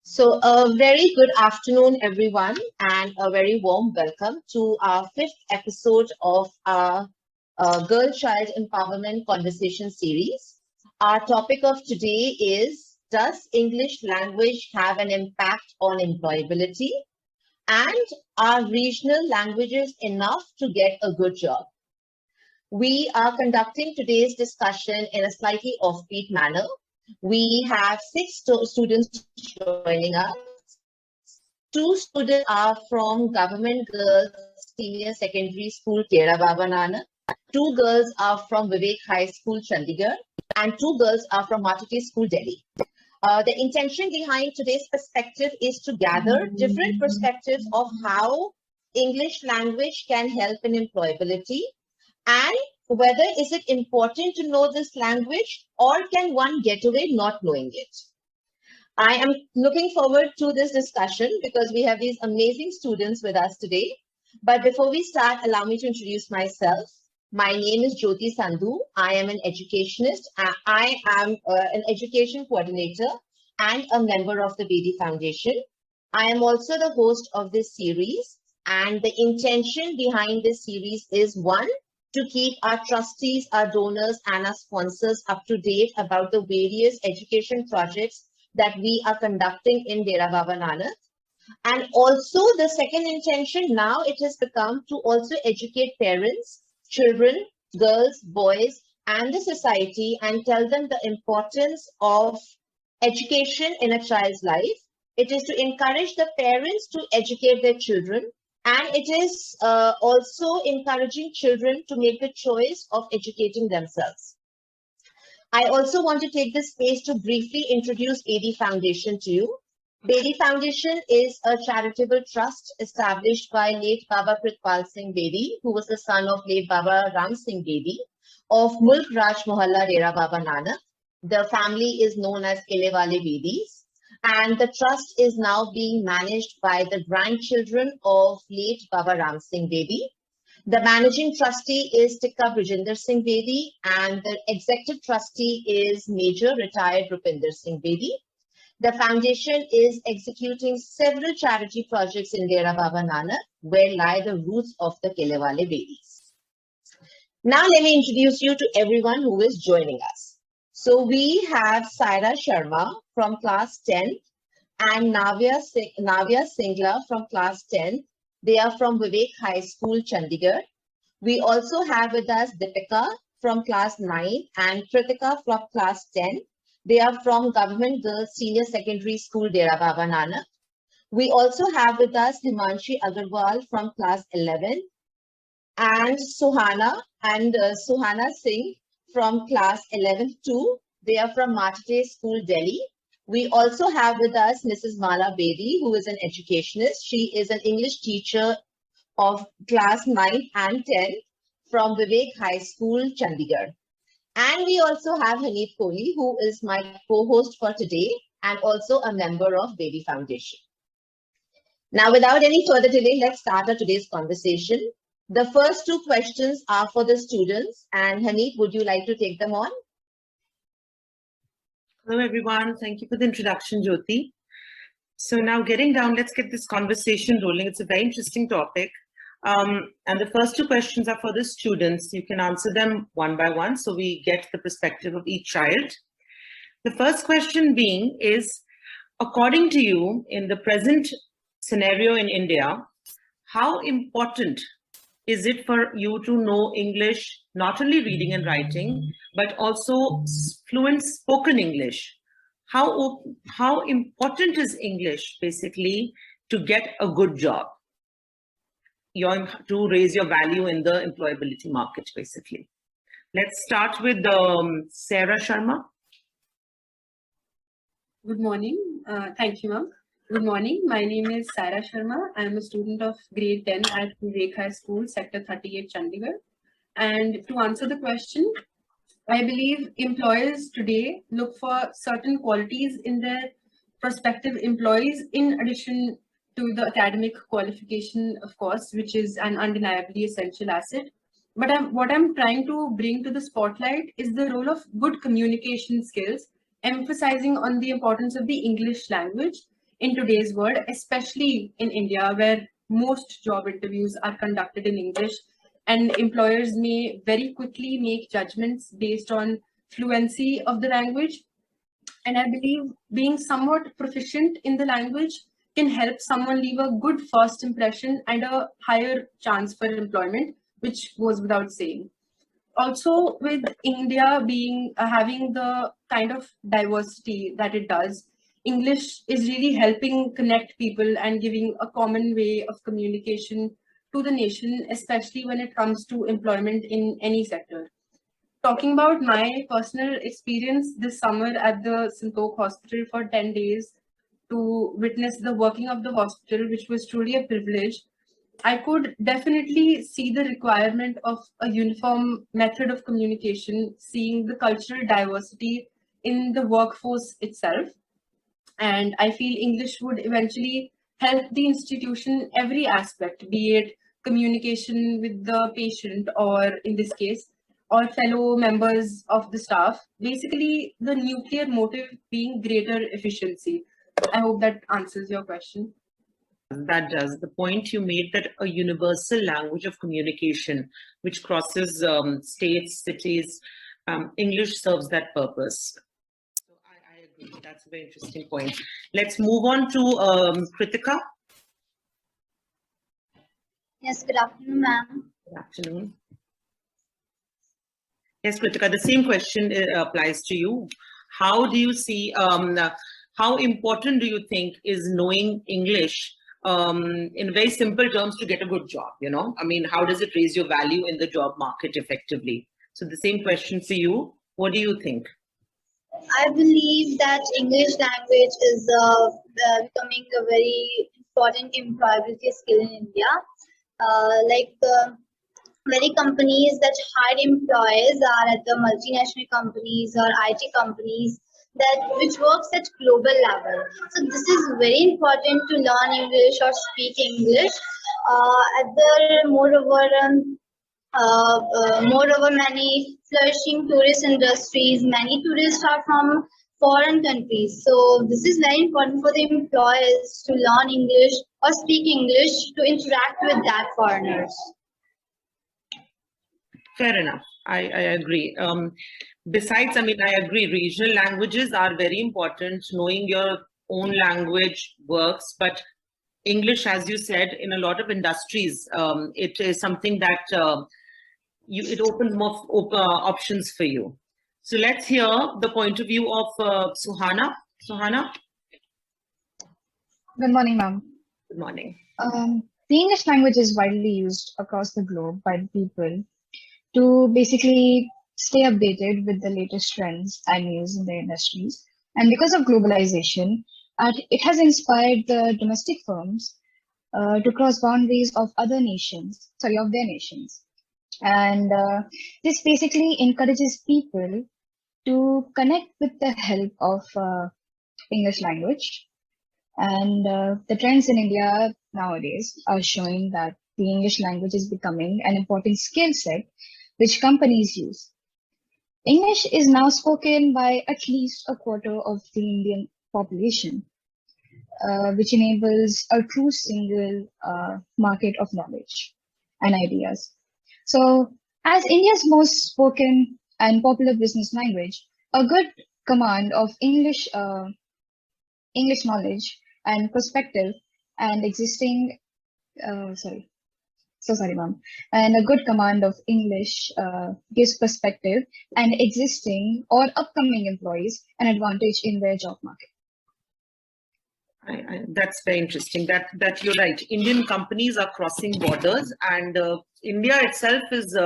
So, a very good afternoon, everyone, and a very warm welcome to our fifth episode of our Girl Child Empowerment Conversation series. Our topic of today is: Does English language have an impact on employability? And are regional languages enough to get a good job? We are conducting today's discussion in a slightly offbeat manner. We have six students joining us. Two students are from Government Girls Senior Secondary School, Tera Baba Nanak. Two girls are from Vivek High School, Chandigarh. And two girls are from Matute School, Delhi. The intention behind today's perspective is to gather different perspectives of how English language can help in employability and whether is it important to know this language or can one get away not knowing it. I am looking forward to this discussion because we have these amazing students with us today. But before we start, allow me to introduce myself. My name is Jyoti Sandhu. I am an educationist. I am an education coordinator and a member of the Bedi Foundation. I am also the host of this series, and the intention behind this series is one, to keep our trustees, our donors, and our sponsors up to date about the various education projects that we are conducting in Dera Baba Nanak. And also the second intention now it has become to also educate parents, children, girls, boys, and the society and tell them the importance of education in a child's life. It is to encourage the parents to educate their children, and it is also encouraging children to make the choice of educating themselves. I also want to take this space to briefly introduce Bedi Foundation to you. Bedi Foundation is a charitable trust established by late Baba Pritpal Singh Bedi, who was the son of late Baba Ram Singh Bedi of Mulk Raj Mohalla Dera Baba Nanak. The family is known as Kelewale Bedis, and the trust is now being managed by the grandchildren of late Baba Ram Singh Bedi. The managing trustee is Tikka Brijinder Singh Bedi, and the executive trustee is Major retired Rupinder Singh Bedi. The foundation is executing several charity projects in Dera Baba Nanak, where lie the roots of the Kelewale Bedis. Now let me introduce you to everyone who is joining us. So we have Saira Sharma from class 10 and Navya Singla from class 10. They are from Vivek High School, Chandigarh. We also have with us Deepika from class 9 and Kritika from class 10. They are from Government Girls Senior Secondary School, Dera Baba Nanak. We also have with us Himanshi Agarwal from class 11 and Suhana Singh from class 11 too. They are from Matute School, Delhi. We also have with us Mrs. Mala Bedi, who is an educationist. She is an English teacher of class 9 and 10 from Vivek High School, Chandigarh. And we also have Haneef Kohli, who is my co-host for today and also a member of Bedi Foundation. Now, without any further delay, let's start our today's conversation. The first two questions are for the students, and Haneef, would you like to take them on? Hello, everyone. Thank you for the introduction, Jyoti. So now getting down, let's get this conversation rolling. It's a very interesting topic. And the first two questions are for the students. You can answer them one by one so we get the perspective of each child. The first question being is, according to you, in the present scenario in India, how important is it for you to know English, not only reading and writing, but also fluent spoken English? How important is English, basically, to get a good job? To raise your value in the employability market, basically. Let's start with Sarah Sharma. Good morning. Thank you, ma'am. Good morning. My name is Saira Sharma. I am a student of grade 10 at Vivek High School, Sector 38, Chandigarh. And to answer the question, I believe employers today look for certain qualities in their prospective employees in addition to the academic qualification, of course, which is an undeniably essential asset. But what I'm trying to bring to the spotlight is the role of good communication skills, emphasizing on the importance of the English language in today's world, especially in India, where most job interviews are conducted in English, and employers may very quickly make judgments based on fluency of the language. And I believe being somewhat proficient in the language can help someone leave a good first impression and a higher chance for employment, which goes without saying. Also, with India being having the kind of diversity that it does, English is really helping connect people and giving a common way of communication to the nation, especially when it comes to employment in any sector. Talking about my personal experience this summer at the Santok Hospital for 10 days to witness the working of the hospital, which was truly a privilege, I could definitely see the requirement of a uniform method of communication, seeing the cultural diversity in the workforce itself. And I feel English would eventually help the institution every aspect, be it communication with the patient, or in this case, or fellow members of the staff. Basically, the nuclear motive being greater efficiency. I hope that answers your question. That does. The point you made that a universal language of communication, which crosses states, cities, English serves that purpose. So I agree. That's a very interesting point. Let's move on to Kritika. Yes, good afternoon, ma'am. Good afternoon. Yes, Kritika, the same question applies to you. How do you see, how important do you think is knowing English in very simple terms to get a good job? You know, I mean, how does it raise your value in the job market effectively? So the same question for you. What do you think? I believe that English language is becoming a very important employability skill in India. Many companies that hire employees are at the multinational companies or IT companies which works at global level. So this is very important to learn English or speak English. Moreover, many flourishing tourist industries, many tourists are from foreign countries. So this is very important for the employers to learn English or speak English to interact with that foreigners. Fair enough. I agree. Besides, I mean, I agree, regional languages are very important. Knowing your own language works, but English, as you said, in a lot of industries, it is something that it opens more options for you. So let's hear the point of view of Suhana. Suhana? Good morning, ma'am. Good morning. The English language is widely used across the globe by the people to basically stay updated with the latest trends and news in their industries. And because of globalization, it has inspired the domestic firms to cross boundaries of their nations. And this basically encourages people to connect with the help of English language. And the trends in India nowadays are showing that the English language is becoming an important skill set which companies use. English is now spoken by at least a quarter of the Indian population, which enables a true single market of knowledge and ideas. So, as India's most spoken and popular business language, a good command of English knowledge and perspective and existing, and a good command of English gives perspective and existing or upcoming employees an advantage in their job market. That's very interesting. That you're right. Indian companies are crossing borders, and India itself is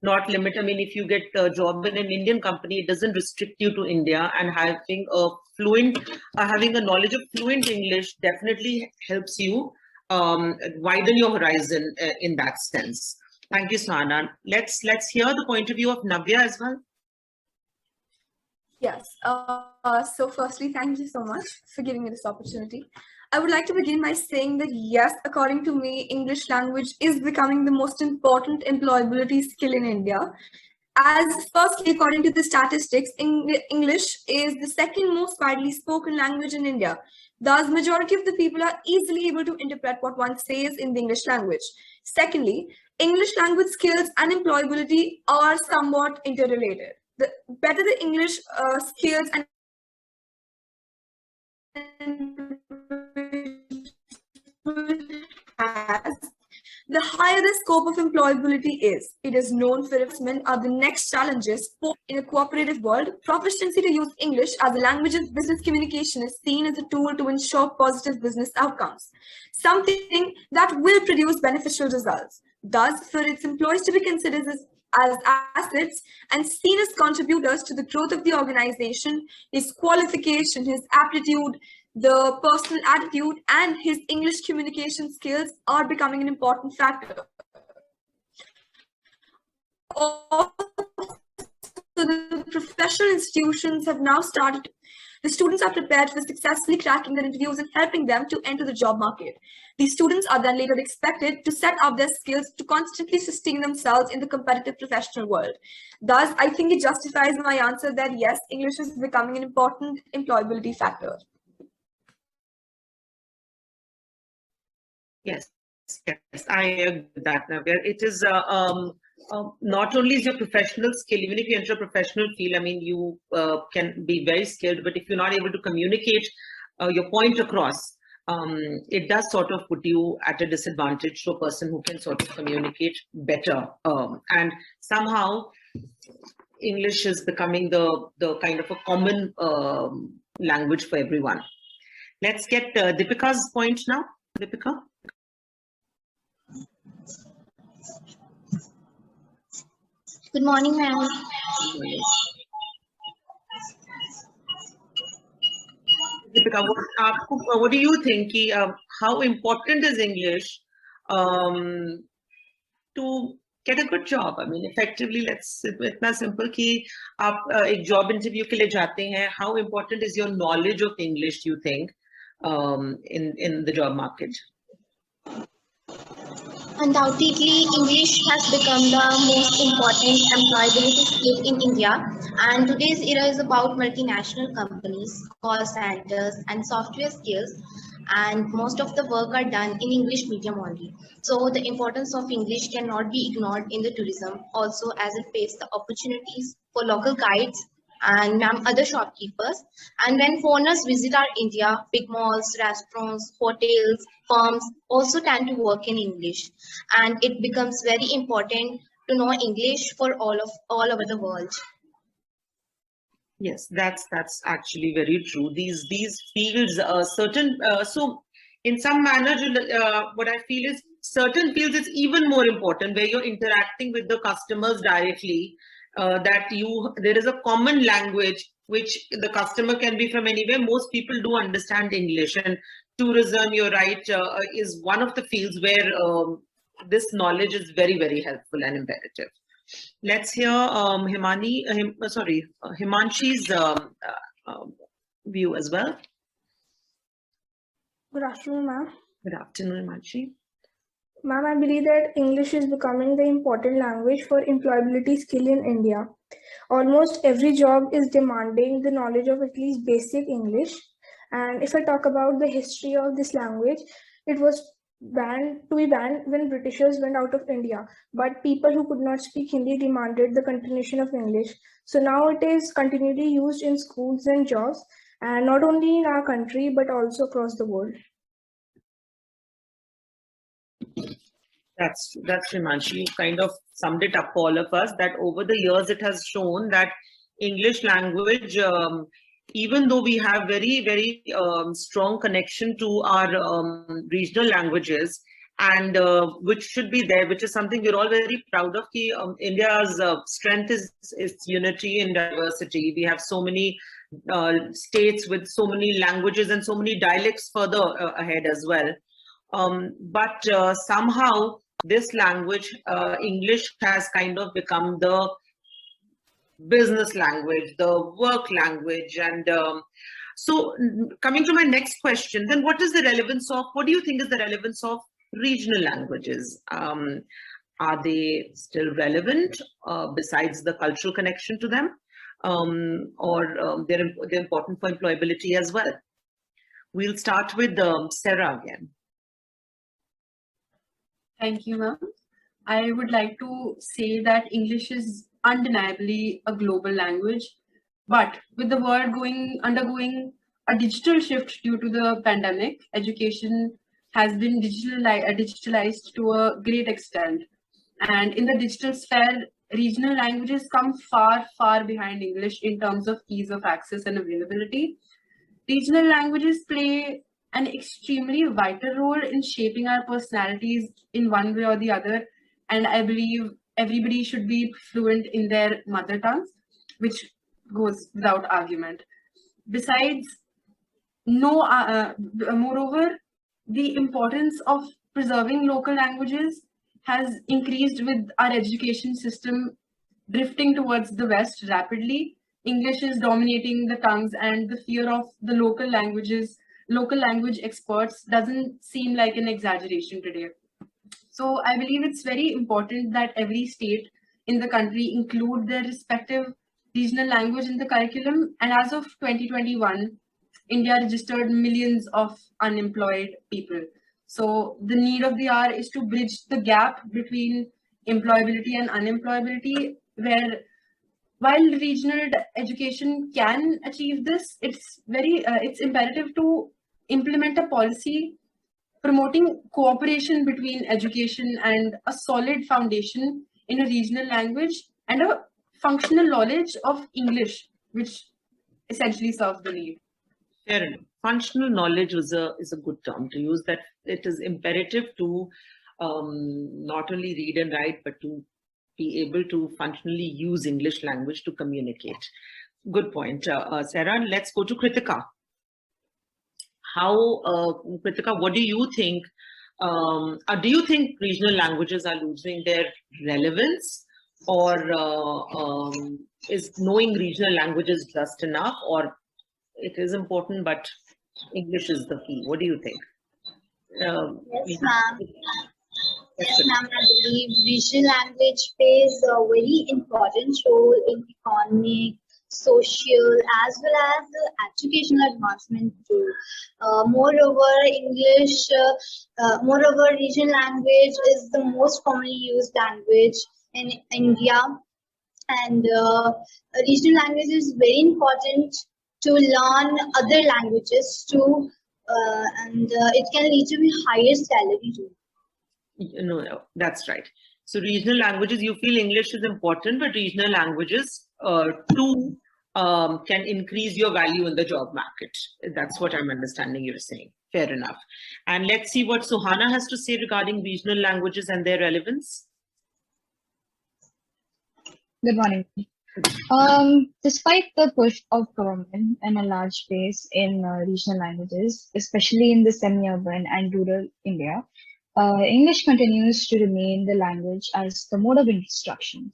not limited. I mean, if you get a job in an Indian company, it doesn't restrict you to India. And having a knowledge of fluent English definitely helps you widen your horizon in that sense. Thank you, Suhana. Let's hear the point of view of Navya as well. Yes. So firstly, thank you so much for giving me this opportunity. I would like to begin by saying that yes, according to me, English language is becoming the most important employability skill in India. As firstly, according to the statistics, English is the second most widely spoken language in India. Thus, majority of the people are easily able to interpret what one says in the English language. Secondly, English language skills and employability are somewhat interrelated. The better the English skills and has, the higher the scope of employability is. It is known for investment are the next challenges in a cooperative world. Proficiency to use English as a language of business communication is seen as a tool to ensure positive business outcomes, something that will produce beneficial results. Thus, for its employees to be considered as assets and seen as contributors to the growth of the organization, his qualification, his aptitude, the personal attitude, and his English communication skills are becoming an important factor. Also, the professional institutions have now started. The students are prepared for successfully cracking their interviews and helping them to enter the job market. These students are then later expected to set up their skills to constantly sustain themselves in the competitive professional world. Thus, I think it justifies my answer that yes, English is becoming an important employability factor. Yes, I agree with that, Navya. It is not only is your professional skill, even if you enter a professional field, I mean, you can be very skilled, but if you're not able to communicate your point across, it does sort of put you at a disadvantage to a person who can sort of communicate better. And somehow English is becoming the kind of a common language for everyone. Let's get Deepika's point now. Deepika? Good morning, ma'am. Deepika, what do you think? How important is English to get a good job? I mean, effectively, let's itna simple कि आप एक job interview के लिए जाते हैं. How important is your knowledge of English, do you think, in the job market? Undoubtedly, English has become the most important employability skill in India, and today's era is about multinational companies, call centers, and software skills, and most of the work are done in English medium only. So the importance of English cannot be ignored in the tourism, also as it paves the opportunities for local guides and other shopkeepers. And when foreigners visit our India, big malls, restaurants, hotels, firms also tend to work in English, and it becomes very important to know English for all over the world. Yes, that's actually very true. These fields, so in some manner, what I feel is certain fields is even more important where you're interacting with the customers directly. There is a common language which the customer can be from anywhere. Most people do understand English, and tourism, you're right, is one of the fields where this knowledge is very, very helpful and imperative. Let's hear Himanshi's view as well. Good afternoon, ma'am. Good afternoon, Himanshi. Ma'am, I believe that English is becoming the important language for employability skill in India. Almost every job is demanding the knowledge of at least basic English. And if I talk about the history of this language, it was banned when Britishers went out of India. But people who could not speak Hindi demanded the continuation of English. So now it is continually used in schools and jobs, and not only in our country, but also across the world. That's Himanshi. You kind of summed it up for all of us, that over the years it has shown that English language, even though we have very, very strong connection to our regional languages, and which should be there, which is something we're all very proud of. India's strength is its unity in diversity. We have so many states with so many languages and so many dialects further ahead as well. But somehow this language, English, has kind of become the business language, the work language. And so coming to my next question, then what do you think is the relevance of regional languages? Are they still relevant besides the cultural connection to them? Or they're important for employability as well? We'll start with Sarah again. Thank you, ma'am. I would like to say that English is undeniably a global language, but with the world undergoing a digital shift due to the pandemic, education has been digitalized to a great extent. And in the digital sphere, regional languages come far, far behind English in terms of ease of access and availability. Regional languages play an extremely vital role in shaping our personalities in one way or the other. And I believe everybody should be fluent in their mother tongues, which goes without argument. Besides, moreover, the importance of preserving local languages has increased with our education system drifting towards the West rapidly. English is dominating the tongues, and the fear of the local language experts doesn't seem like an exaggeration today. So I believe it's very important that every state in the country include their respective regional language in the curriculum. And as of 2021, India registered millions of unemployed people. So the need of the hour is to bridge the gap between employability and unemployability, where while regional education can achieve this, it's imperative to implement a policy promoting cooperation between education and a solid foundation in a regional language and a functional knowledge of English, which essentially serves the need. Fair enough. Functional knowledge is a good term to use. That it is imperative to not only read and write, but to be able to functionally use English language to communicate. Good point, Sarah. Let's go to Kritika. Kritika, what do you think? Do you think regional languages are losing their relevance, or is knowing regional languages just enough, or it is important, but English is the key? What do you think? Yes, ma'am. Yes, ma'am. I believe regional language plays a very important role in economic, social, as well as educational advancement too. Moreover, regional language is the most commonly used language in India, and regional language is very important to learn other languages too, and it can lead to a higher salary too. No, that's right. So regional languages, you feel English is important, but regional languages too can increase your value in the job market. That's what I'm understanding you're saying. Fair enough. And let's see what Suhana has to say regarding regional languages and their relevance. Good morning. Despite the push of government and a large space in regional languages, especially in the semi-urban and rural India, English continues to remain the language as the mode of instruction.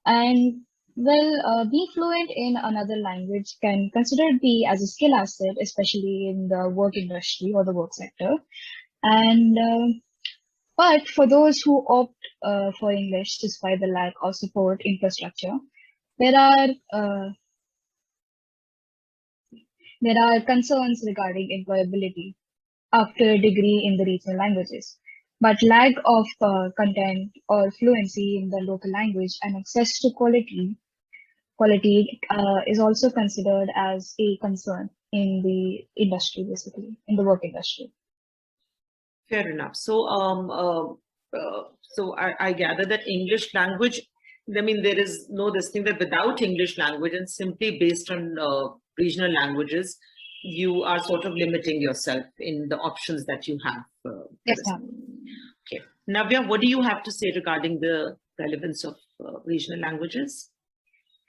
And well, being fluent in another language can considered be as a skill asset, especially in the work industry or the work sector. And but for those who opt for English despite the lack of support infrastructure, there are concerns regarding employability after a degree in the regional languages, but lack of content or fluency in the local language and access to quality is also considered as a concern in the industry, basically in the work industry. Fair enough. So I gather that English language, I mean, there is no this thing that without English language and simply based on regional languages, you are sort of limiting yourself in the options that you have. Yes, ma'am. Okay. Navya, what do you have to say regarding the relevance of regional languages?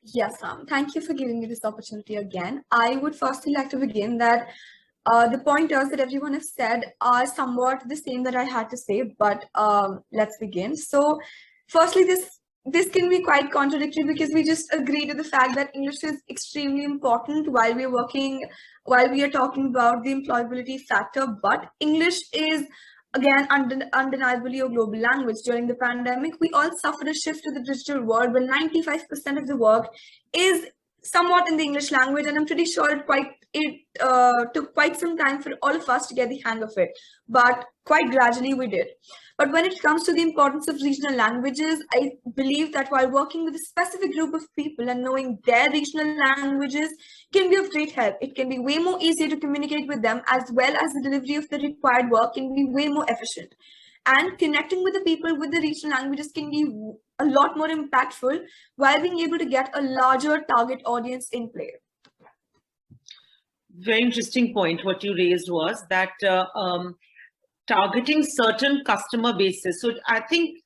Yes, ma'am. Thank you for giving me this opportunity again. I would firstly like to begin that the pointers that everyone has said are somewhat the same that I had to say, but let's begin. So firstly, this can be quite contradictory because we just agree to the fact that English is extremely important while we are talking about the employability factor, but English is again, undeniably a global language. During the pandemic, we all suffered a shift to the digital world where 95% of the work is somewhat in the English language, and I'm pretty sure it took quite some time for all of us to get the hang of it, but quite gradually we did. But when it comes to the importance of regional languages, I believe that while working with a specific group of people and knowing their regional languages can be of great help. It can be way more easier to communicate with them, as well as the delivery of the required work can be way more efficient. And connecting with the people with the regional languages can be a lot more impactful while being able to get a larger target audience in play. Very interesting point. What you raised was that targeting certain customer bases. So I think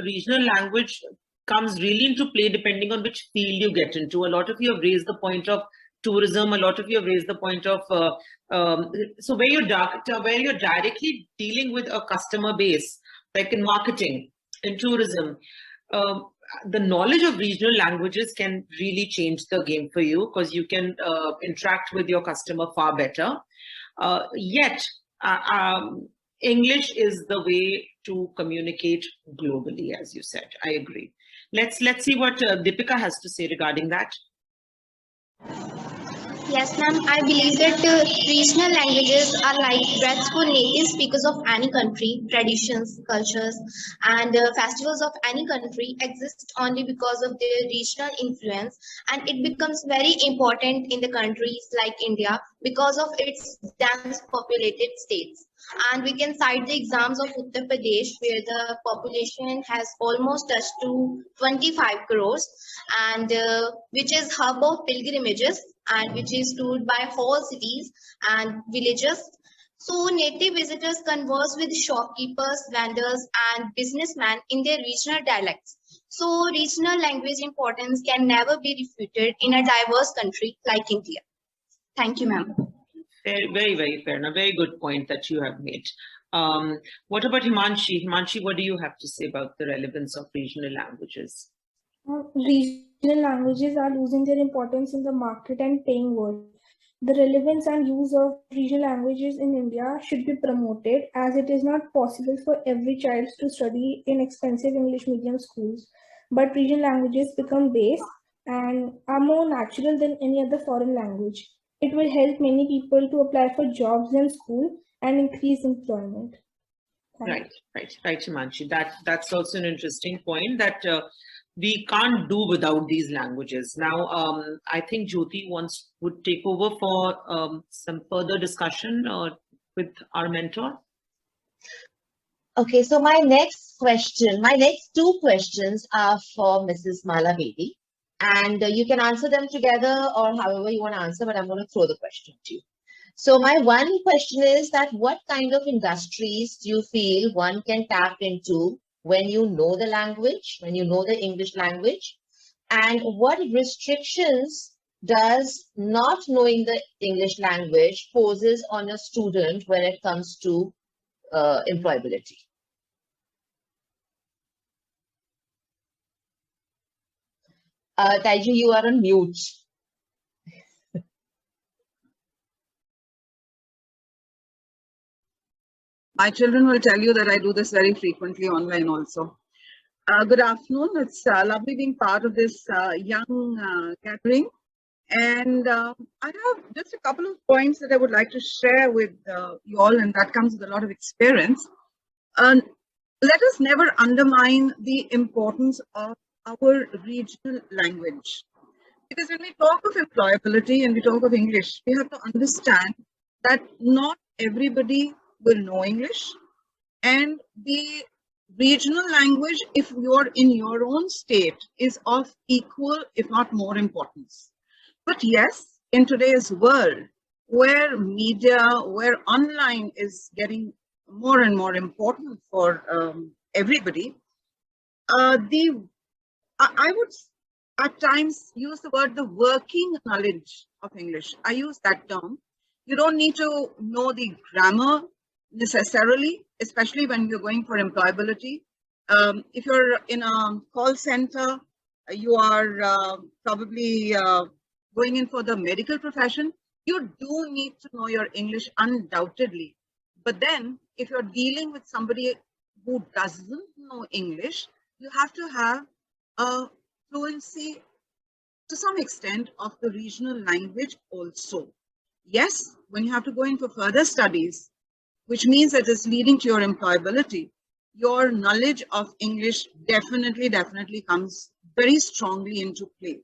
regional language comes really into play depending on which field you get into. A lot of you have raised the point of tourism. A lot of you have raised the point of so where you're directly dealing with a customer base, like in marketing, in tourism. The knowledge of regional languages can really change the game for you because you can interact with your customer far better. Yet, English is the way to communicate globally, as you said. I agree. Let's see what Deepika has to say regarding that. Yes, ma'am. I believe that regional languages are like breaths for native speakers of any country. Traditions, cultures, and festivals of any country exist only because of their regional influence, and it becomes very important in the countries like India because of its dense populated states. And we can cite the exams of Uttar Pradesh, where the population has almost touched to 25 crores, and which is hub of pilgrimages, and which is toured by whole cities and villages. So native visitors converse with shopkeepers, vendors, and businessmen in their regional dialects. So regional language importance can never be refuted in a diverse country like India. Thank you, ma'am. Very, very fair. And a very good point that you have made. What about Himanshi? Himanshi, what do you have to say about the relevance of regional languages? Regional languages are losing their importance in the market and paying world. The relevance and use of regional languages in India should be promoted, as it is not possible for every child to study in expensive English medium schools. But regional languages become base and are more natural than any other foreign language. It will help many people to apply for jobs in school and increase employment. Right, Himanshi. That's also an interesting point that we can't do without these languages. Now, I think Jyoti would take over for some further discussion with our mentor. Okay, so my next two questions are for Mrs. Mala Bedi, and you can answer them together or however you want to answer, but I'm going to throw the question to you. So my one question is that what kind of industries do you feel one can tap into when you know the language, when you know the English language, and what restrictions does not knowing the English language poses on a student when it comes to employability? Taiju, you are on mute. My children will tell you that I do this very frequently online also. Good afternoon. It's lovely being part of this young gathering. And I have just a couple of points that I would like to share with you all, and that comes with a lot of experience. Let us never undermine the importance of our regional language. Because when we talk of employability and we talk of English, we have to understand that not everybody will know English, and the regional language, if you're in your own state, is of equal, if not more importance. But yes, in today's world, where media, where online is getting more and more important for everybody, I would at times use the word the working knowledge of English. I use that term. You don't need to know the grammar necessarily, especially when you're going for employability. If you're in a call center, you are probably going in for the medical profession, you do need to know your English undoubtedly. But then if you're dealing with somebody who doesn't know English, you have to have a fluency to some extent of the regional language also. Yes, when you have to go in for further studies, which means that it's leading to your employability, your knowledge of English definitely comes very strongly into play.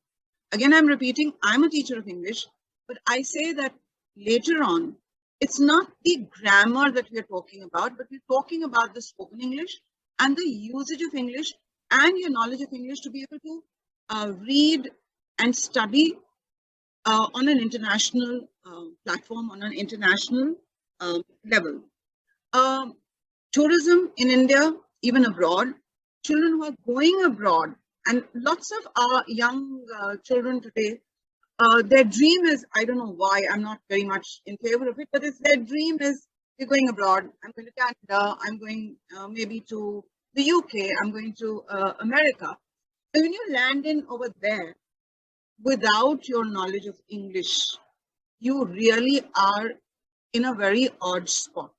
Again, I'm repeating, I'm a teacher of English, but I say that later on, it's not the grammar that we're talking about, but we're talking about the spoken English and the usage of English and your knowledge of English to be able to read and study on an international platform, on an international level. Tourism in India, even abroad, children who are going abroad, and lots of our young children today, their dream is, I don't know why, I'm not very much in favor of it, but it's their dream is, we're going abroad, I'm going to Canada, I'm going maybe to the UK, I'm going to America. So when you land in over there, without your knowledge of English, you really are in a very odd spot.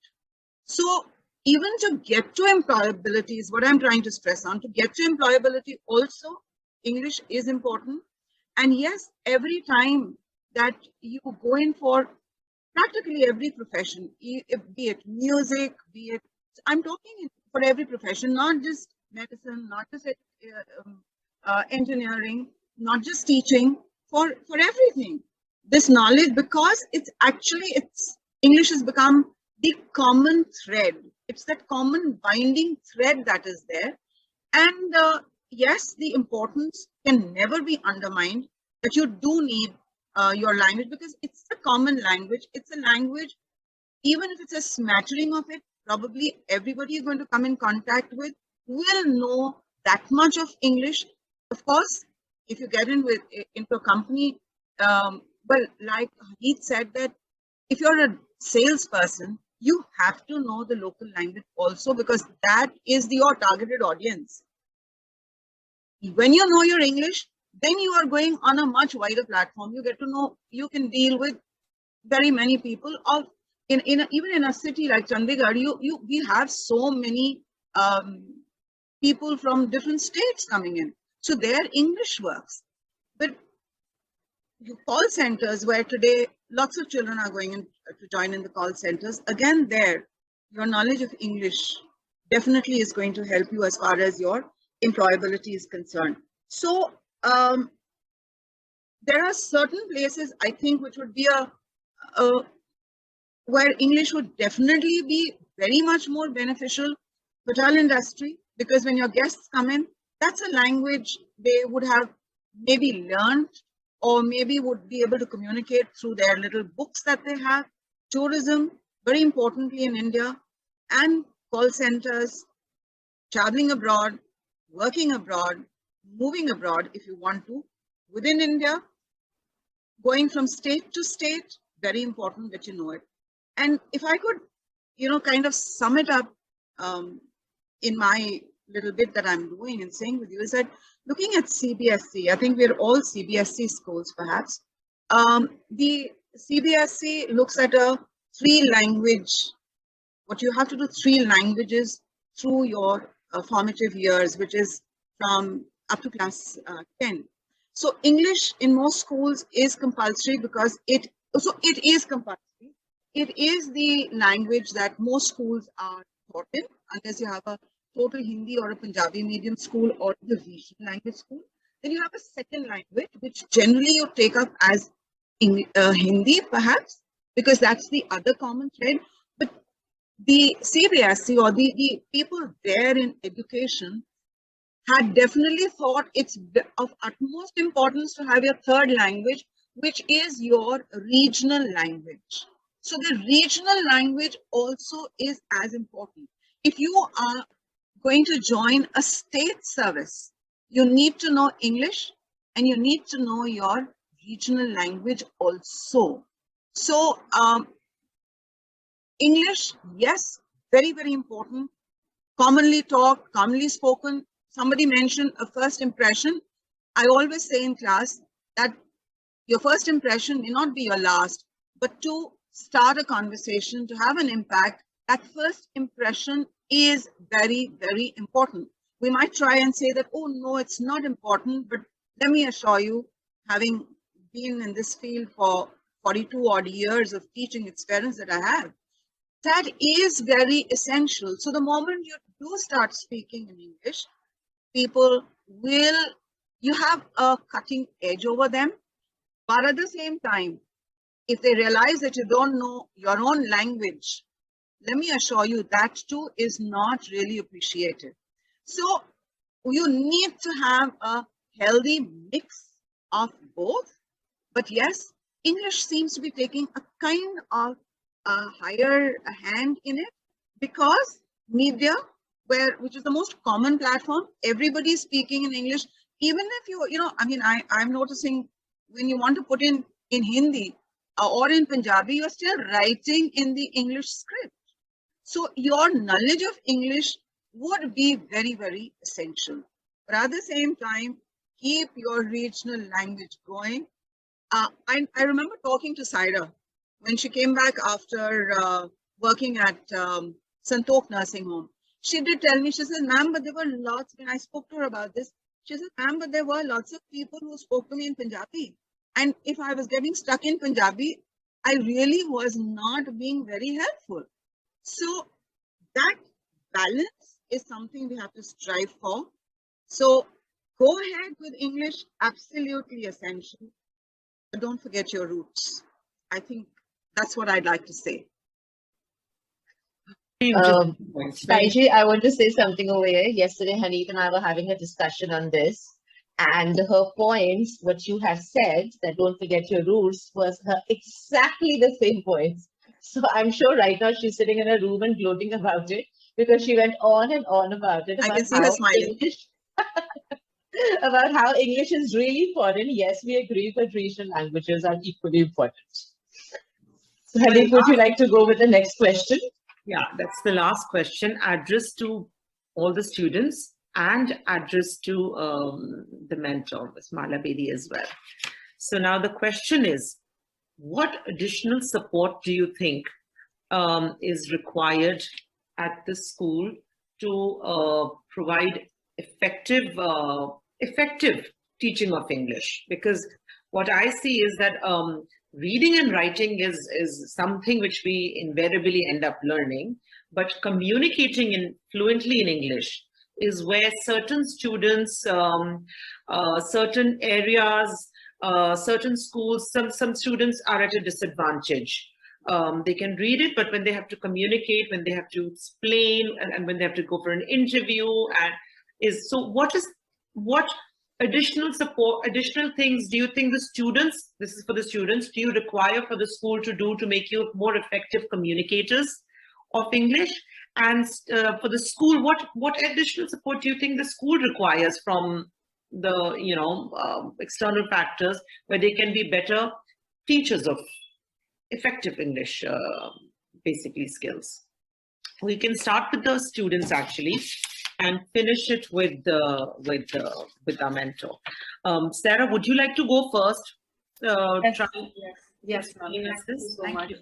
So even to get to employability is what I'm trying to stress on. To get to employability also, English is important. And yes, every time that you go in for practically every profession, be it music, be it, I'm talking for every profession, not just medicine, not just engineering, not just teaching, for everything. This knowledge, because it's English has become the common thread. It's that common binding thread that is there. And yes, the importance can never be undermined, that you do need your language because it's a common language. It's a language, even if it's a smattering of it, probably everybody you're going to come in contact with will know that much of English. Of course, if you get into a company, well, like Heath said, that if you're a salesperson, you have to know the local language also, because that is your targeted audience. When you know your English, then you are going on a much wider platform. You get to know, you can deal with very many people. Even in a city like Chandigarh, we have so many people from different states coming in. So their English works. But call centers, where today lots of children are going in to join in the call centers, again, there, your knowledge of English definitely is going to help you as far as your employability is concerned. So there are certain places, I think, which would be where English would definitely be very much more beneficial. Hotel industry, because when your guests come in, that's a language they would have maybe learned, or maybe would be able to communicate through their little books that they have. Tourism, very importantly in India, and call centers, traveling abroad, working abroad, moving abroad if you want to, within India, going from state to state, very important that you know it. And if I could, kind of sum it up in my little bit that I'm doing and saying with you, is that looking at CBSE, I think we're all CBSE schools perhaps. The CBSE looks at a 3-language, what you have to do 3 languages through your formative years, which is from up to class 10. So English in most schools is compulsory because it is compulsory. It is the language that most schools are taught in, unless you have a total Hindi or a Punjabi medium school or the regional language school. Then you have a second language, which generally you take up as Hindi, perhaps, because that's the other common thread. But the CBSE or the people there in education had definitely thought it's of utmost importance to have your third language, which is your regional language. So the regional language also is as important. If you are going to join a state service, you need to know English and you need to know your regional language also. So English, yes, very, very important. Commonly talked, commonly spoken. Somebody mentioned a first impression. I always say in class that your first impression may not be your last, but to start a conversation, to have an impact, that first impression is very, very important. We might try and say that, oh no, it's not important, but let me assure you, having been in this field for 42 odd years of teaching experience that I have, that is very essential. So the moment you do start speaking in English, people will, you have a cutting edge over them. But at the same time, if they realize that you don't know your own language, let me assure you that too is not really appreciated. So you need to have a healthy mix of both. But yes, English seems to be taking a kind of a higher hand in it, because media, which is the most common platform, everybody is speaking in English. Even if I'm noticing when you want to put in Hindi or in Punjabi, you're still writing in the English script. So your knowledge of English would be very, very essential. But at the same time, keep your regional language going. I remember talking to Saira when she came back after working at Santok Nursing Home. She did tell me, she said, ma'am, but there were lots, when I spoke to her about this, she said, ma'am, but there were lots of people who spoke to me in Punjabi. And if I was getting stuck in Punjabi, I really was not being very helpful. So that balance is something we have to strive for. So go ahead with English, absolutely essential. But don't forget your roots. I think that's what I'd like to say. Saiji, I want to say something over here. Yesterday, Haneef and I were having a discussion on this. And her points, what you have said, that don't forget your roots, was her exactly the same points. So I'm sure right now she's sitting in a room and gloating about it, because she went on and on about it. I can see her smiling. About how English is really important. Yes, we agree, but regional languages are equally important. So Haneef, would you like to go with the next question? Yeah, that's the last question, addressed to all the students and addressed to the mentor, Ms. Mala Bedi, as well. So now the question is, what additional support do you think is required at the school to provide effective teaching of English? Because what I see is that reading and writing is something which we invariably end up learning, but communicating fluently in English is where certain students, certain areas, certain schools, some students are at a disadvantage. They can read it, but when they have to communicate, when they have to explain, and when they have to go for an interview, what additional support, additional things do you think the students, this is for the students, do you require for the school to do to make you more effective communicators of English? And for the school, what additional support do you think the school requires from the external factors where they can be better teachers of effective English basically skills? We can start with the students actually and finish it with our mentor. Sarah, would you like to go first? Yes, ma'am. Thank you so much.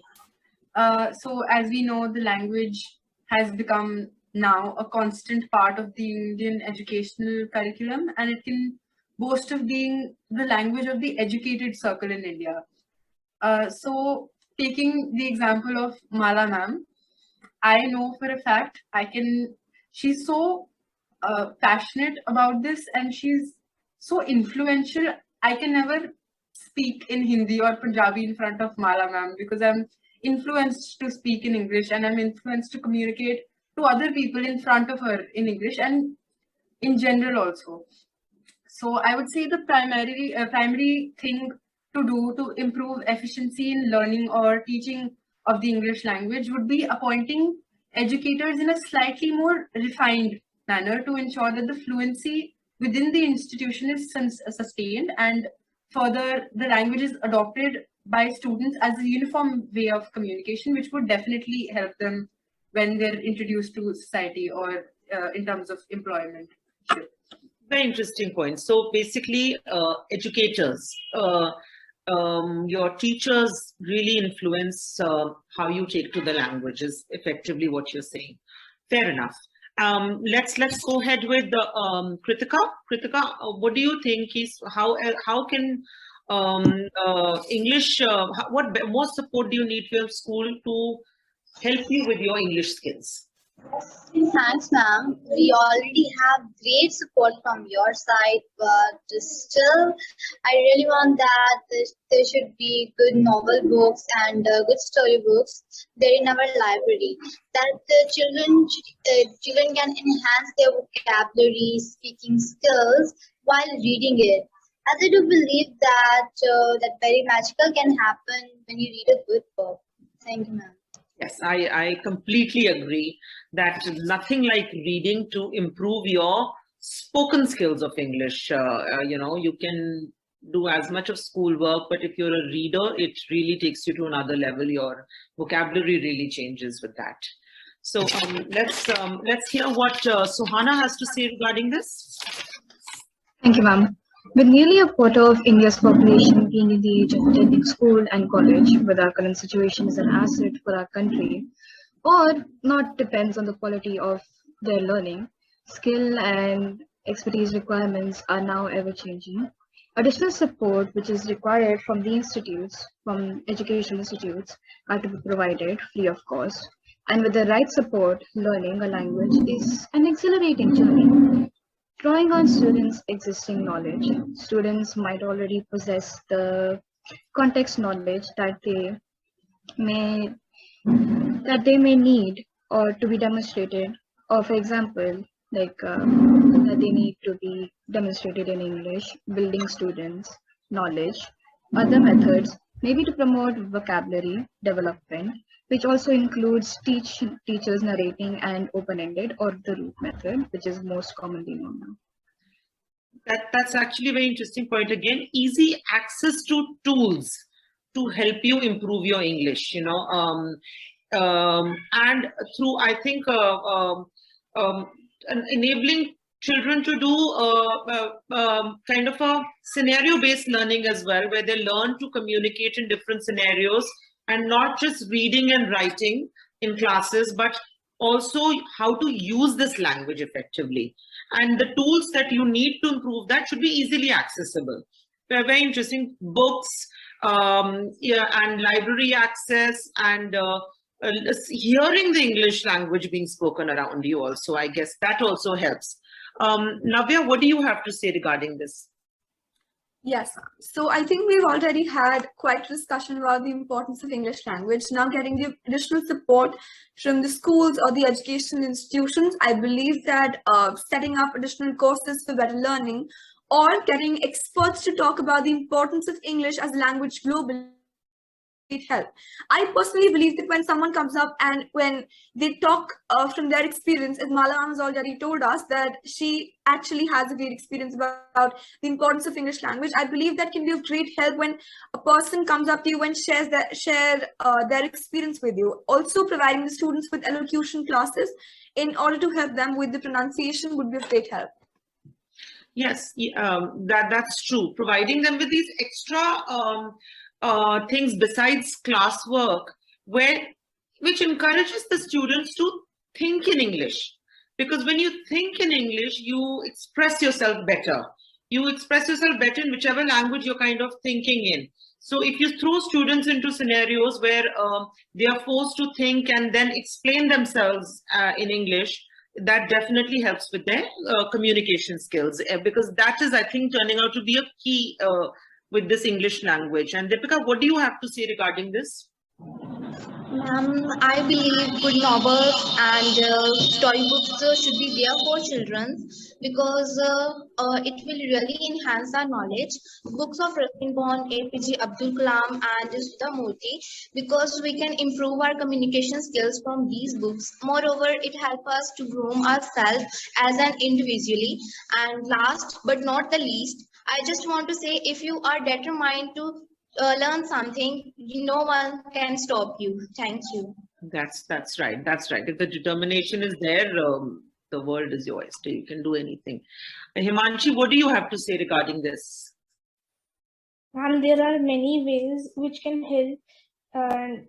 So as we know, the language has become now a constant part of the Indian educational curriculum, and it can boast of being the language of the educated circle in India. So taking the example of Mala ma'am, I know for a fact she's so passionate about this, and she's so influential. I can never speak in Hindi or Punjabi in front of Mala ma'am because I'm influenced to speak in English, and I'm influenced to communicate to other people in front of her in English and in general also. So I would say the primary thing to do to improve efficiency in learning or teaching of the English language would be appointing educators in a slightly more refined manner to ensure that the fluency within the institution is sustained, and further the language is adopted by students as a uniform way of communication, which would definitely help them when they're introduced to society or in terms of employment. Very interesting point. So basically, educators, your teachers really influence how you take to the language is effectively what you're saying. Fair enough. Let's go ahead with the Kritika. Kritika, what do you think is how can English? What more support do you need for your school to help you with your English skills? Thanks, ma'am. We already have great support from your side, but still, I really want that there should be good novel books and good story books there in our library. That the children can enhance their vocabulary, speaking skills while reading it. As I do believe that that very magical can happen when you read a good book. Thank you, ma'am. Yes, I completely agree that nothing like reading to improve your spoken skills of English. You can do as much of schoolwork, but if you're a reader, it really takes you to another level. Your vocabulary really changes with that. So let's hear what Suhana has to say regarding this. Thank you, ma'am. With nearly a quarter of India's population being in the age of attending school and college, with our current situation as an asset for our country, or not depends on the quality of their learning, skill and expertise requirements are now ever changing. Additional support which is required from the institutes, from educational institutes, are to be provided free of cost. And with the right support, learning a language is an exhilarating journey. Drawing on students' existing knowledge, students might already possess the context knowledge that they may need or to be demonstrated, or for example, like that they need to be demonstrated in English, building students' knowledge. Other methods maybe to promote vocabulary development, which also includes teachers narrating and open-ended or the root method, which is most commonly known now. That's actually a very interesting point. Again, easy access to tools to help you improve your English, and through, I think, enabling children to do kind of a scenario-based learning as well, where they learn to communicate in different scenarios and not just reading and writing in classes, but also how to use this language effectively. And the tools that you need to improve that should be easily accessible. They're very interesting books, and library access, and hearing the English language being spoken around you also, I guess that also helps. Navya, what do you have to say regarding this? Yes, so I think we've already had quite a discussion about the importance of English language. Now getting the additional support from the schools or the educational institutions, I believe that setting up additional courses for better learning or getting experts to talk about the importance of English as a language globally help. I personally believe that when someone comes up and when they talk from their experience, as Mala has already told us that she actually has a great experience about the importance of English language, I believe that can be of great help when a person comes up to you and share their experience with you. Also, providing the students with elocution classes in order to help them with the pronunciation would be of great help. Yes, that's true. Providing them with these extra things besides classwork, which encourages the students to think in English. Because when you think in English, you express yourself better. You express yourself better in whichever language you're kind of thinking in. So if you throw students into scenarios where they are forced to think and then explain themselves in English, that definitely helps with their communication skills, because that is, I think, turning out to be a key with this English language. And Deepika, what do you have to say regarding this? I believe good novels and storybooks should be there for children because it will really enhance our knowledge. Books of Ruskin Bond, APJ Abdul Kalam and Sudha Murthy, because we can improve our communication skills from these books. Moreover, it helps us to groom ourselves as an individually. And last but not the least, I just want to say, if you are determined to learn something, no one can stop you. Thank you. That's right. That's right. If the determination is there, the world is yours. You can do anything. Himanshi, what do you have to say regarding this? And there are many ways which can help, and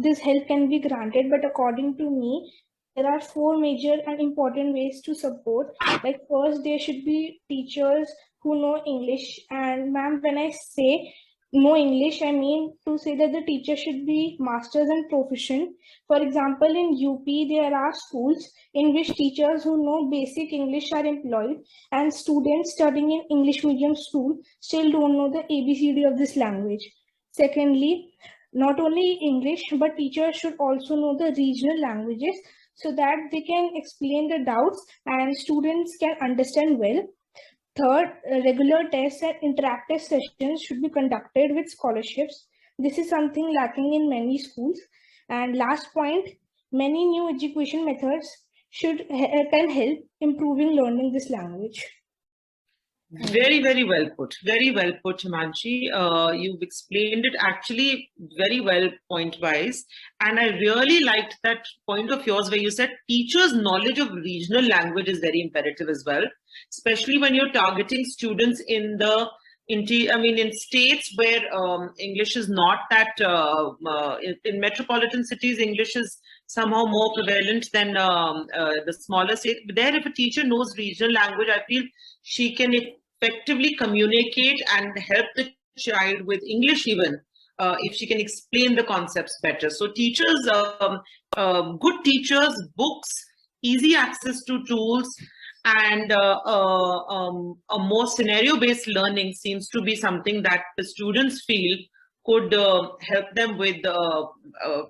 this help can be granted, but according to me, there are four major and important ways to support. Like first, there should be teachers who know English. And ma'am, when I say know English, I mean to say that the teacher should be masters and proficient. For example, in UP, there are schools in which teachers who know basic English are employed, and students studying in English medium school still don't know the ABCD of this language. Secondly, not only English, but teachers should also know the regional languages so that they can explain the doubts and students can understand well. Third, regular tests and interactive sessions should be conducted with scholarships. This is something lacking in many schools. And last point, many new education methods can help improving learning this language. Very, very well put. Very well put, Himanshi. You've explained it actually very well point-wise. And I really liked that point of yours where you said teachers' knowledge of regional language is very imperative as well, especially when you're targeting students in the in states where English is not that, in metropolitan cities, English is somehow more prevalent than the smaller states. But there, if a teacher knows regional language, I feel she can effectively communicate and help the child with English even, if she can explain the concepts better. So teachers, good teachers, books, easy access to tools, and a more scenario-based learning seems to be something that the students feel could help them with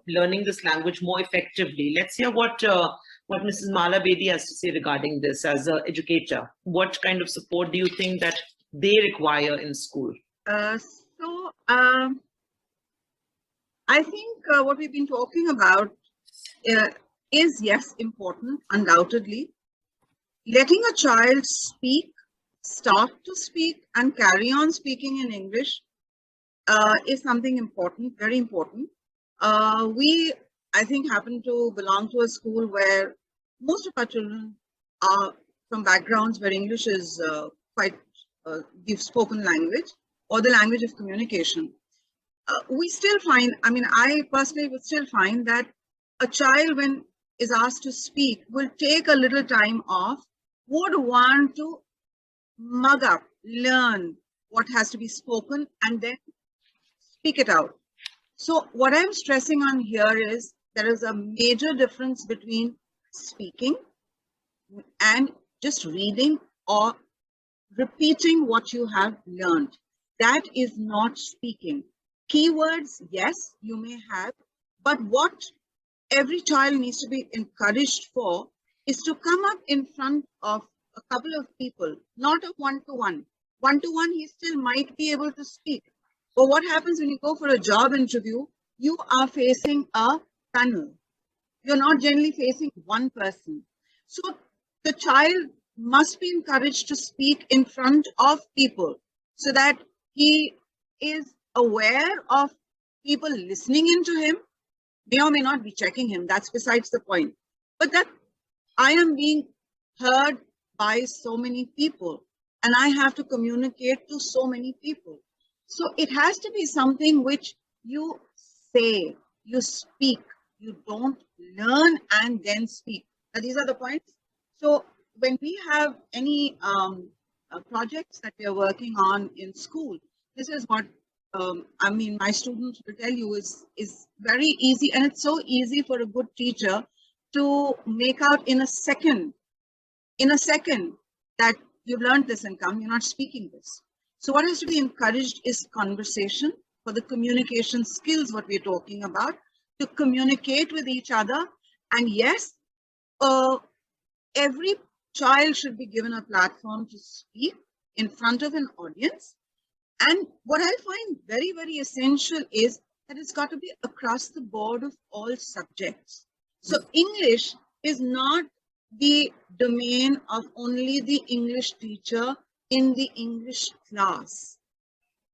learning this language more effectively. Let's hear what Mrs. Mala Bedi has to say regarding this as an educator. What kind of support do you think that they require in school? I think what we've been talking about is, yes, important, undoubtedly. Letting a child speak, start to speak, and carry on speaking in English is something important, very important. We, I think, happen to belong to a school where most of our children are from backgrounds where English is quite the spoken language or the language of communication. We still find, I personally would still find that a child, when is asked to speak, will take a little time off, would want to mug up, learn what has to be spoken, and then speak it out. So what I'm stressing on here is there is a major difference between speaking and just reading or repeating what you have learned. That is not speaking. Keywords, yes, you may have, but what every child needs to be encouraged for is to come up in front of a couple of people, not a one-to-one. One-to-one, he still might be able to speak. But what happens when you go for a job interview, you are facing a panel. You're not generally facing one person. So the child must be encouraged to speak in front of people so that he is aware of people listening into him. May or may not be checking him, that's besides the point. But that I am being heard by so many people and I have to communicate to so many people. So it has to be something which you say, you speak, you don't learn and then speak. Now, these are the points. So when we have any projects that we are working on in school, this is what my students will tell you is very easy, and it's so easy for a good teacher to make out in a second that you've learned this and come, you're not speaking this. So what has to be encouraged is conversation for the communication skills, what we're talking about, to communicate with each other. And yes, every child should be given a platform to speak in front of an audience. And what I find very, very essential is that it's got to be across the board of all subjects. So English is not the domain of only the English teacher in the English class.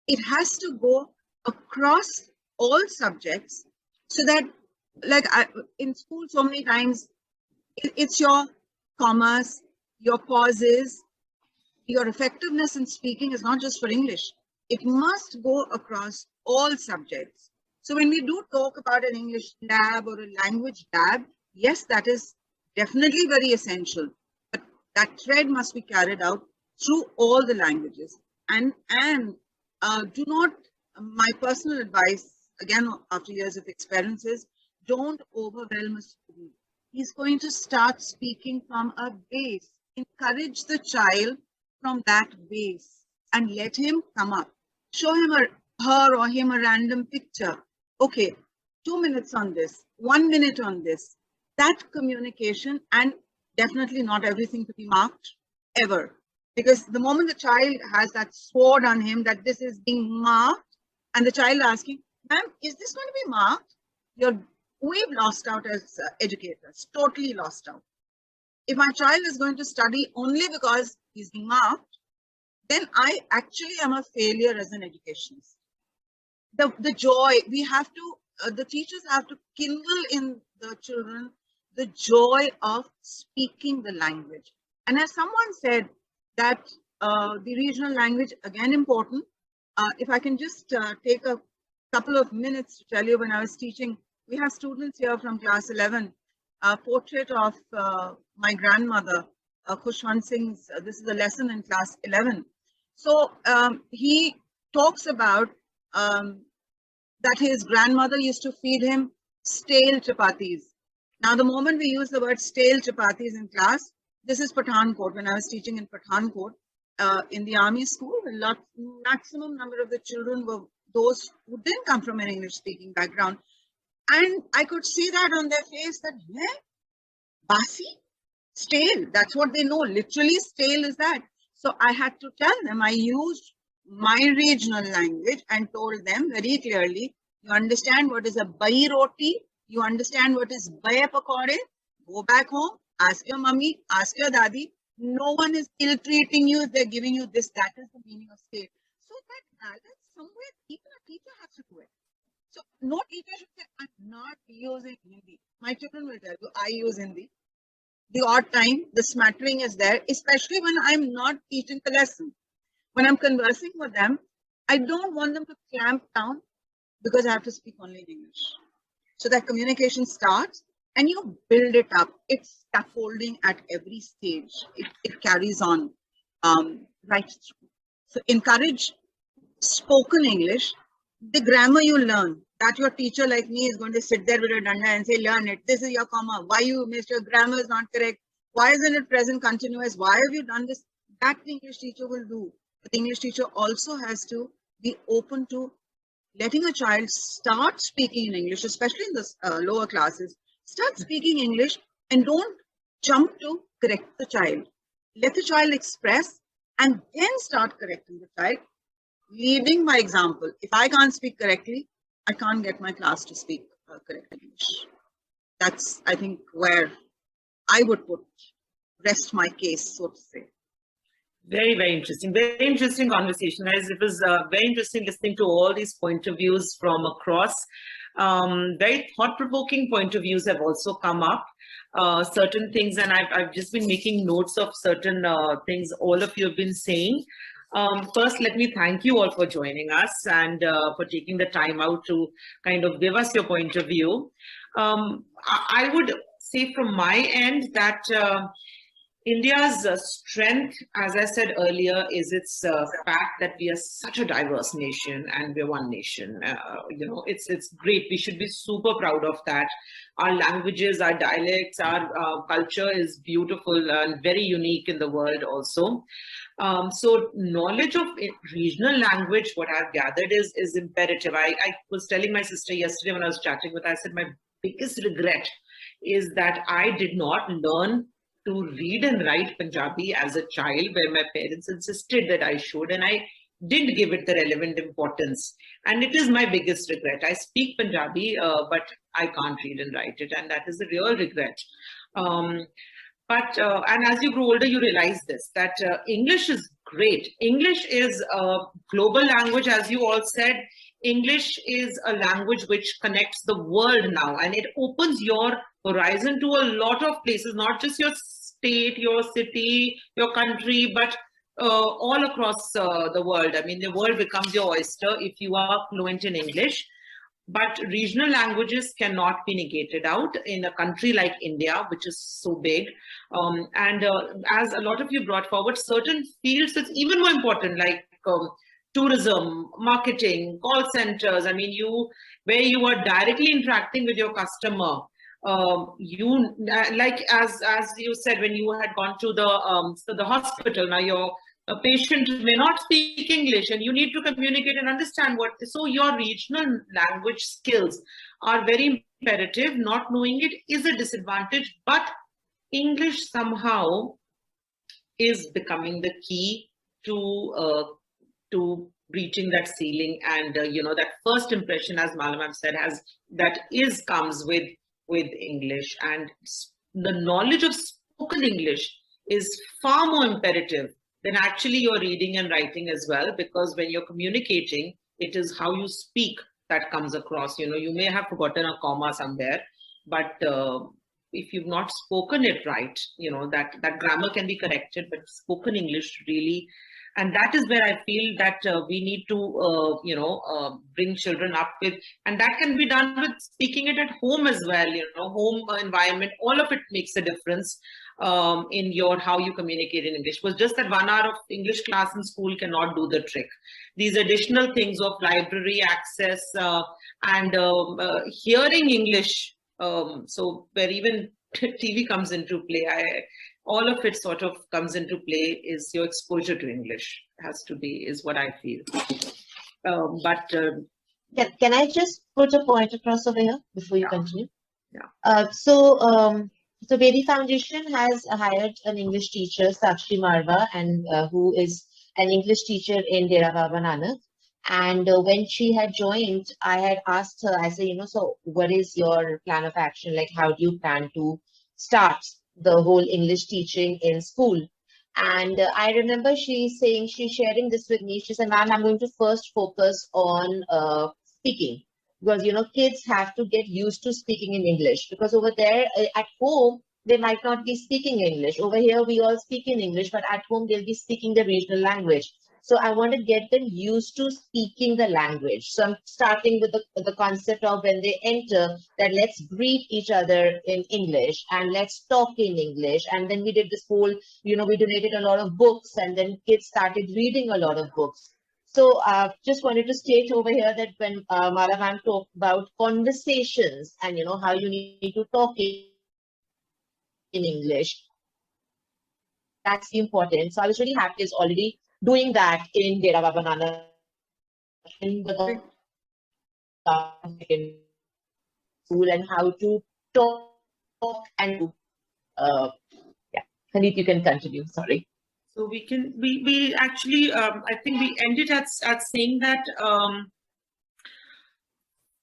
It has to go across all subjects so that, like in school so many times, it's your commas, your pauses, your effectiveness in speaking is not just for English. It must go across all subjects. So when we do talk about an English lab or a language lab, yes, that is definitely very essential. But that thread must be carried out through all the languages. And do not, my personal advice, again, after years of experiences, don't overwhelm a student. He's going to start speaking from a base. Encourage the child from that base and let him come up. Show him her or him a random picture. Okay, 2 minutes on this, 1 minute on this. That communication, and definitely not everything to be marked ever. Because the moment the child has that sword on him that this is being marked, and the child asking, ma'am, is this going to be marked? We've lost out as educators, totally lost out. If my child is going to study only because he's being marked, then I actually am a failure as an educationist. The joy, we have to, the teachers have to kindle in the children the joy of speaking the language. And as someone said, that the regional language, again, important. If I can just take a couple of minutes to tell you, when I was teaching, we have students here from class 11, a portrait of my grandmother, Khushwant Singh's, this is a lesson in class 11. So he talks about that his grandmother used to feed him stale chapatis. Now, the moment we use the word stale chapatis in class, this is Pathankot. When I was teaching in Pathankot, in the army school, the maximum number of the children were those who didn't come from an English-speaking background. And I could see that on their face that, yeah, basi, stale, that's what they know. Literally, stale is that. So I had to tell them, I used my regional language and told them very clearly, you understand what is a bai roti, you understand what is bai pakode, go back home, ask your mummy, ask your daddy. No one is ill-treating you if they're giving you this. That is the meaning of stale. So that balance, somewhere, even a teacher has to do it. So no teacher should say, I'm not using Hindi. My children will tell you, I use Hindi. The odd time, the smattering is there, especially when I'm not teaching the lesson. When I'm conversing with them, I don't want them to clamp down because I have to speak only in English. So that communication starts and you build it up. It's scaffolding at every stage. It carries on right through. So encourage spoken English. The grammar you learn, that your teacher like me is going to sit there with a danda and say, learn it. This is your comma. Why you missed your grammar is not correct. Why isn't it present continuous? Why have you done this? That the English teacher will do. But the English teacher also has to be open to letting a child start speaking in English, especially in the lower classes. Start speaking English and don't jump to correct the child. Let the child express and then start correcting the child, leading by example. If I can't speak correctly, I can't get my class to speak correct English. That's, I think, where I would rest my case, so to say. Very, very interesting. Very interesting conversation, guys. It was very interesting listening to all these point of views from across. Very thought-provoking point of views have also come up. Certain things, and I've just been making notes of certain things all of you have been saying. First, let me thank you all for joining us and for taking the time out to kind of give us your point of view. I would say from my end that India's strength, as I said earlier, is its fact that we are such a diverse nation and we're one nation. You know, it's great. We should be super proud of that. Our languages, our dialects, our culture is beautiful and very unique in the world also. So knowledge of regional language, what I've gathered is imperative. I was telling my sister yesterday when I was chatting with her, I said my biggest regret is that I did not learn to read and write Punjabi as a child, where my parents insisted that I should, and I didn't give it the relevant importance. And it is my biggest regret. I speak Punjabi, but I can't read and write it, and that is a real regret. And as you grow older, you realize this, that English is great. English is a global language, as you all said. English is a language which connects the world now, and it opens your horizon to a lot of places, not just your state, your city, your country, but all across the world. I mean, the world becomes your oyster if you are fluent in English. But regional languages cannot be negated out in a country like India, which is so big. As a lot of you brought forward, certain fields that's even more important, like tourism, marketing, call centers. I mean, where you are directly interacting with your customer. Like as you said, when you had gone to the hospital, now a patient may not speak English and you need to communicate and understand so your regional language skills are very imperative. Not knowing it is a disadvantage, but English somehow is becoming the key to reaching that ceiling. And that first impression, as Malamam said, comes with English, and the knowledge of spoken English is far more imperative than actually your reading and writing as well, because when you're communicating, it is how you speak that comes across. You may have forgotten a comma somewhere, but if you've not spoken it right, that grammar can be corrected, but spoken English really. And that is where I feel that we need to, bring children up with, and that can be done with speaking it at home as well. Home environment, all of it makes a difference in how you communicate in English. Was just that 1 hour of English class in school cannot do the trick. These additional things of library access and hearing English, so where even TV comes into play. All of it sort of comes into play is your exposure to English is what I feel. Can I just put a point across over here before you continue? Yeah. So Bedi Foundation has hired an English teacher, Sakshi Marwa, and who is an English teacher in Dera Baba Nanak. And when she had joined, I had asked her, I said, so what is your plan of action? Like, how do you plan to start the whole English teaching in school? And I remember she's sharing this with me. She said, ma'am, I'm going to first focus on speaking, because, kids have to get used to speaking in English, because over there at home, they might not be speaking English. Over here, we all speak in English, but at home, they'll be speaking the regional language. So I want to get them used to speaking the language. So I'm starting with the concept of when they enter, that let's greet each other in English and let's talk in English. And then we did this whole, we donated a lot of books, and then kids started reading a lot of books. So just wanted to state over here that when Mala ma'am talked about conversations and, how you need to talk in English, that's important. So I was really happy is already doing that in Dera Baba Nanak, in the school, and how to talk and Haneet, you can continue. Sorry. So we actually I think we ended at saying that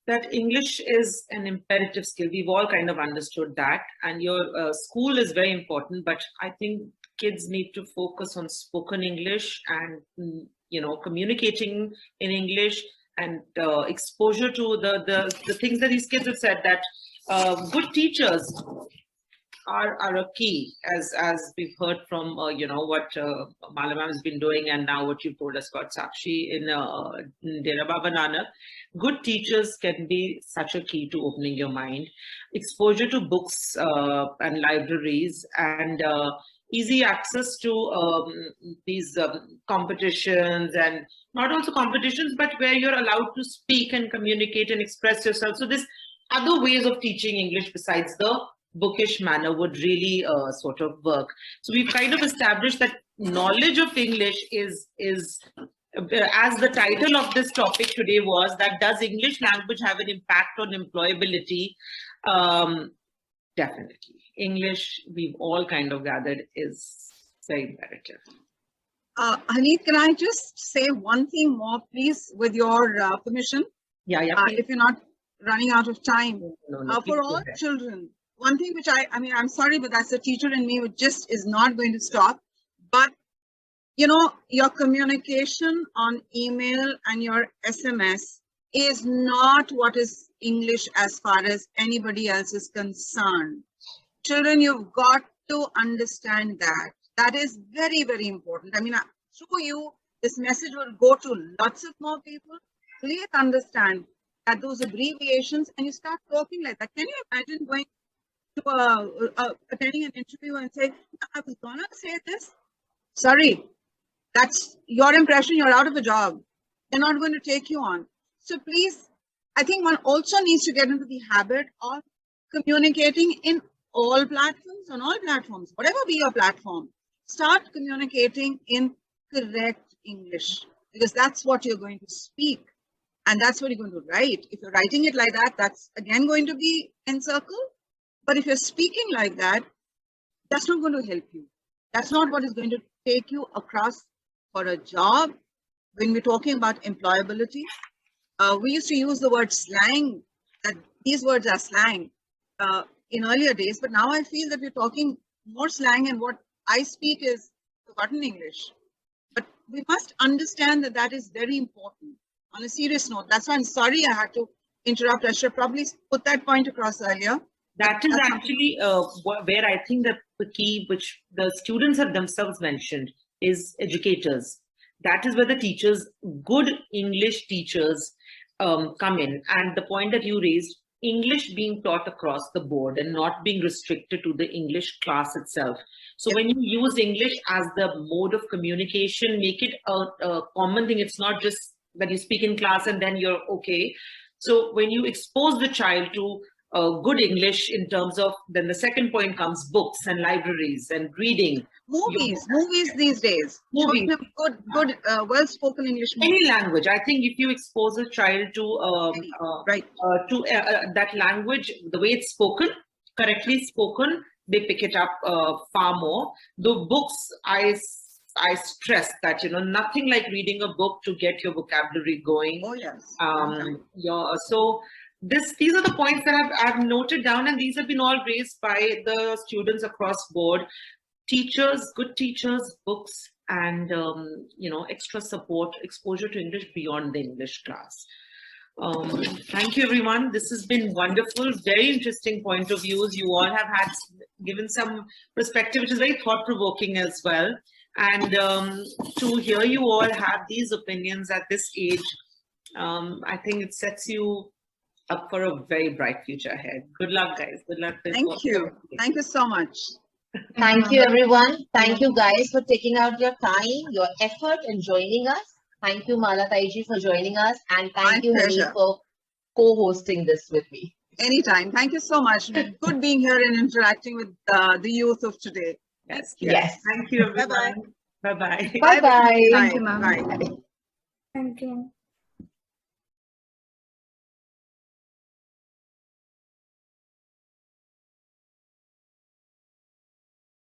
that English is an imperative skill. We've all kind of understood that, and your school is very important, but I think kids need to focus on spoken English and communicating in English, and exposure to the things that these kids have said, that good teachers are a key, as we've heard from what Malamam has been doing, and now what you told us about Sakshi in Dera Baba Nanak. Good teachers can be such a key to opening your mind. Exposure to books and libraries, and easy access to these competitions, and not also competitions, but where you're allowed to speak and communicate and express yourself. So there's other ways of teaching English besides the bookish manner would really sort of work. So we've kind of established that knowledge of English is as the title of this topic today was, that does English language have an impact on employability? Definitely. English, we've all kind of gathered, is very imperative. Haneet, can I just say one thing more, please, with your permission? Yeah. If you're not running out of time. No, for all children, one thing which I'm sorry, but that's the teacher in me, which just is not going to stop. But, your communication on email and your SMS is not what is English as far as anybody else is concerned. Children, you've got to understand that. That is very, very important. I mean, through you, this message will go to lots of more people. Please understand that those abbreviations, and you start talking like that. Can you imagine going to attending an interview and say, I was gonna say this? Sorry, that's your impression. You're out of a job. They're not going to take you on. So please, I think one also needs to get into the habit of communicating in all platforms, on all platforms, whatever be your platform. Start communicating in correct English, because that's what you're going to speak. And that's what you're going to write. If you're writing it like that, that's again going to be encircled. But if you're speaking like that, that's not going to help you. That's not what is going to take you across for a job. When we're talking about employability, we used to use the word slang, that these words are slang in earlier days, but now I feel that we're talking more slang, and what I speak is forgotten English. But we must understand that that is very important. On a serious note, that's why I'm sorry I had to interrupt. I should probably put that point across earlier. That is actually where I think that the key, which the students have themselves mentioned, is educators. That is where the teachers, good English teachers, come in. And the point that you raised, English being taught across the board and not being restricted to the English class itself. So when you use English as the mode of communication, make it a common thing. It's not just that you speak in class and then you're okay. So when you expose the child to good English in terms of, then the second point comes books and libraries and reading. Movies these days. Movies. Good, well-spoken English. Any language. I think if you expose a child to that language, the way it's spoken, correctly spoken, they pick it up far more. The books, I stress that, nothing like reading a book to get your vocabulary going. Oh yes. So these are the points that I've noted down, and these have been all raised by the students across board. Teachers, good teachers, books, and extra support, exposure to English beyond the English class. Thank you, everyone. This has been wonderful, very interesting point of views. You all have given some perspective, which is very thought-provoking as well. And to hear you all have these opinions at this age, I think it sets you up for a very bright future ahead. Good luck, guys. Good luck. Thank you. Thank you so much. Thank you, everyone. Thank you, guys, for taking out your time, your effort, and joining us. Thank you, Malataiji, for joining us. And thank you, Hani, for co-hosting this with me. Anytime. Thank you so much. Good being here and interacting with the youth of today. Yes. Yes. Thank you, everyone. Bye-bye. Bye-bye. Thank you, ma'am. Bye. Thank you.